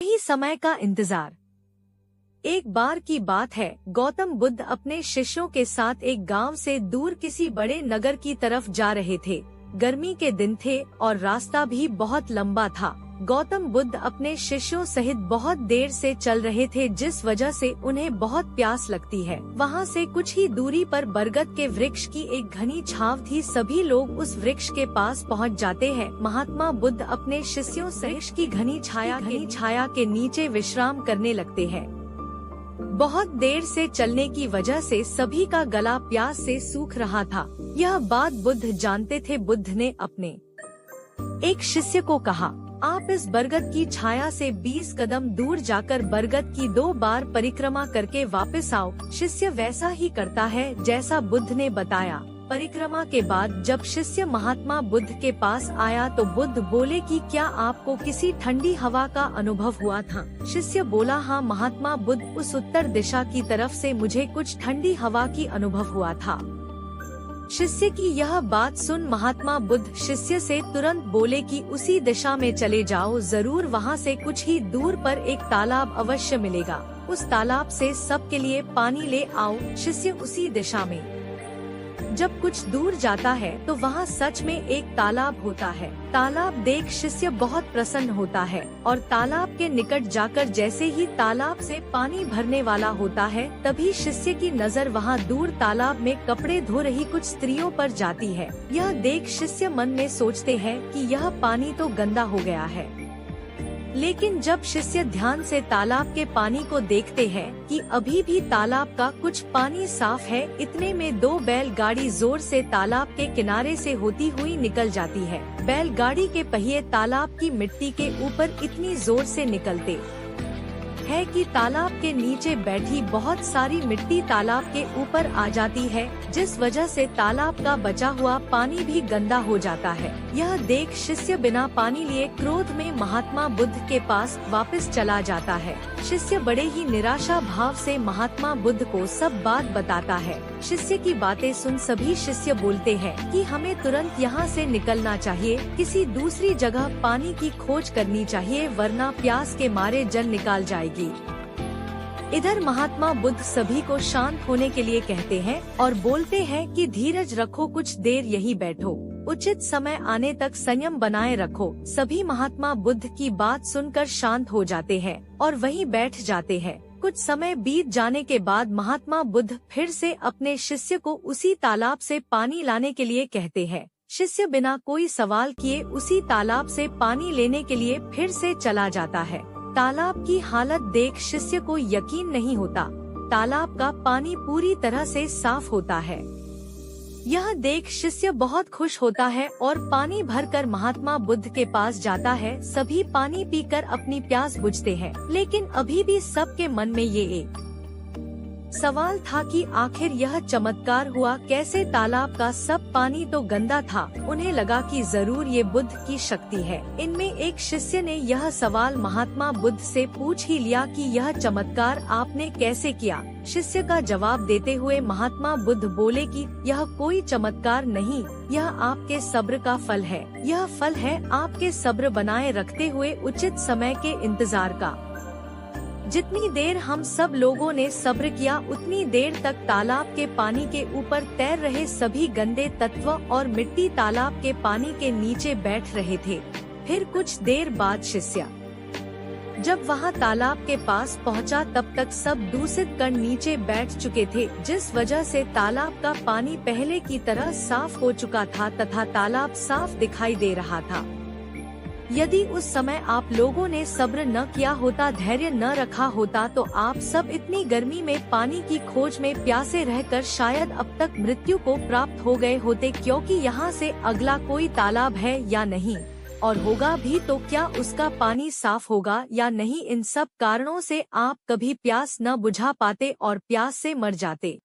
ही समय का इंतजार। एक बार की बात है, गौतम बुद्ध अपने शिष्यों के साथ एक गांव से दूर किसी बड़े नगर की तरफ जा रहे थे। गर्मी के दिन थे और रास्ता भी बहुत लंबा था। गौतम बुद्ध अपने शिष्यों सहित बहुत देर से चल रहे थे, जिस वजह से उन्हें बहुत प्यास लगती है। वहाँ से कुछ ही दूरी पर बरगद के वृक्ष की एक घनी छांव थी। सभी लोग उस वृक्ष के पास पहुँच जाते हैं। महात्मा बुद्ध अपने शिष्यों वृक्ष की घनी छाया के नीचे विश्राम करने लगते हैं। बहुत देर से चलने की वजह से सभी का गला प्यास से सूख रहा था। यह बात बुद्ध जानते थे। बुद्ध ने अपने एक शिष्य को कहा, आप इस बरगद की छाया से 20 कदम दूर जाकर बरगद की 2 बार परिक्रमा करके वापस आओ। शिष्य वैसा ही करता है जैसा बुद्ध ने बताया। परिक्रमा के बाद जब शिष्य महात्मा बुद्ध के पास आया तो बुद्ध बोले कि क्या आपको किसी ठंडी हवा का अनुभव हुआ था? शिष्य बोला, हाँ महात्मा बुद्ध, उस उत्तर दिशा की तरफ से मुझे कुछ ठंडी हवा की अनुभव हुआ था। शिष्य की यह बात सुन महात्मा बुद्ध शिष्य से तुरंत बोले कि उसी दिशा में चले जाओ, जरूर वहाँ से कुछ ही दूर पर एक तालाब अवश्य मिलेगा। उस तालाब से सबके लिए पानी ले आओ। शिष्य उसी दिशा में जब कुछ दूर जाता है तो वहाँ सच में एक तालाब होता है। तालाब देख शिष्य बहुत प्रसन्न होता है और तालाब के निकट जाकर जैसे ही तालाब से पानी भरने वाला होता है, तभी शिष्य की नजर वहाँ दूर तालाब में कपड़े धो रही कुछ स्त्रियों पर जाती है। यह देख शिष्य मन में सोचते हैं कि यह पानी तो गंदा हो गया है। लेकिन जब शिष्य ध्यान से तालाब के पानी को देखते हैं कि अभी भी तालाब का कुछ पानी साफ है, इतने में 2 बैलगाड़ी जोर से तालाब के किनारे से होती हुई निकल जाती है। बैलगाड़ी के पहिए तालाब की मिट्टी के ऊपर इतनी जोर से निकलते है कि तालाब के नीचे बैठी बहुत सारी मिट्टी तालाब के ऊपर आ जाती है, जिस वजह से तालाब का बचा हुआ पानी भी गंदा हो जाता है। यह देख शिष्य बिना पानी लिए क्रोध में महात्मा बुद्ध के पास वापस चला जाता है। शिष्य बड़े ही निराशा भाव से महात्मा बुद्ध को सब बात बताता है। शिष्य की बातें सुन सभी शिष्य बोलते हैं कि हमें तुरंत यहाँ से निकलना चाहिए, किसी दूसरी जगह पानी की खोज करनी चाहिए, वरना प्यास के मारे जान निकाल जाएगी। इधर महात्मा बुद्ध सभी को शांत होने के लिए कहते हैं और बोलते हैं कि धीरज रखो, कुछ देर यहीं बैठो, उचित समय आने तक संयम बनाए रखो। सभी महात्मा बुद्ध की बात सुनकर शांत हो जाते हैं और वहीं बैठ जाते हैं। कुछ समय बीत जाने के बाद महात्मा बुद्ध फिर से अपने शिष्य को उसी तालाब से पानी लाने के लिए कहते हैं। शिष्य बिना कोई सवाल किए उसी तालाब से पानी लेने के लिए फिर से चला जाता है। तालाब की हालत देख शिष्य को यकीन नहीं होता। तालाब का पानी पूरी तरह से साफ होता है। यह देख शिष्य बहुत खुश होता है और पानी भरकर महात्मा बुद्ध के पास जाता है। सभी पानी पीकर अपनी प्यास बुझते हैं, लेकिन अभी भी सबके मन में ये एक सवाल था कि आखिर यह चमत्कार हुआ कैसे? तालाब का सब पानी तो गंदा था। उन्हें लगा कि जरूर ये बुद्ध की शक्ति है। इनमें एक शिष्य ने यह सवाल महात्मा बुद्ध से पूछ ही लिया कि यह चमत्कार आपने कैसे किया? शिष्य का जवाब देते हुए महात्मा बुद्ध बोले कि यह कोई चमत्कार नहीं, यह आपके सब्र का फल है। यह फल है आपके सब्र बनाए रखते हुए उचित समय के इंतजार का। जितनी देर हम सब लोगों ने सब्र किया, उतनी देर तक तालाब के पानी के ऊपर तैर रहे सभी गंदे तत्व और मिट्टी तालाब के पानी के नीचे बैठ रहे थे। फिर कुछ देर बाद शिष्य जब वहाँ तालाब के पास पहुँचा, तब तक सब दूषित कण नीचे बैठ चुके थे, जिस वजह से तालाब का पानी पहले की तरह साफ हो चुका था तथा तालाब साफ दिखाई दे रहा था। यदि उस समय आप लोगों ने सब्र न किया होता, धैर्य न रखा होता, तो आप सब इतनी गर्मी में पानी की खोज में प्यासे रहकर शायद अब तक मृत्यु को प्राप्त हो गए होते, क्योंकि यहाँ से अगला कोई तालाब है या नहीं, और होगा भी तो क्या उसका पानी साफ होगा या नहीं। इन सब कारणों से आप कभी प्यास न बुझा पाते और प्यास से मर जाते।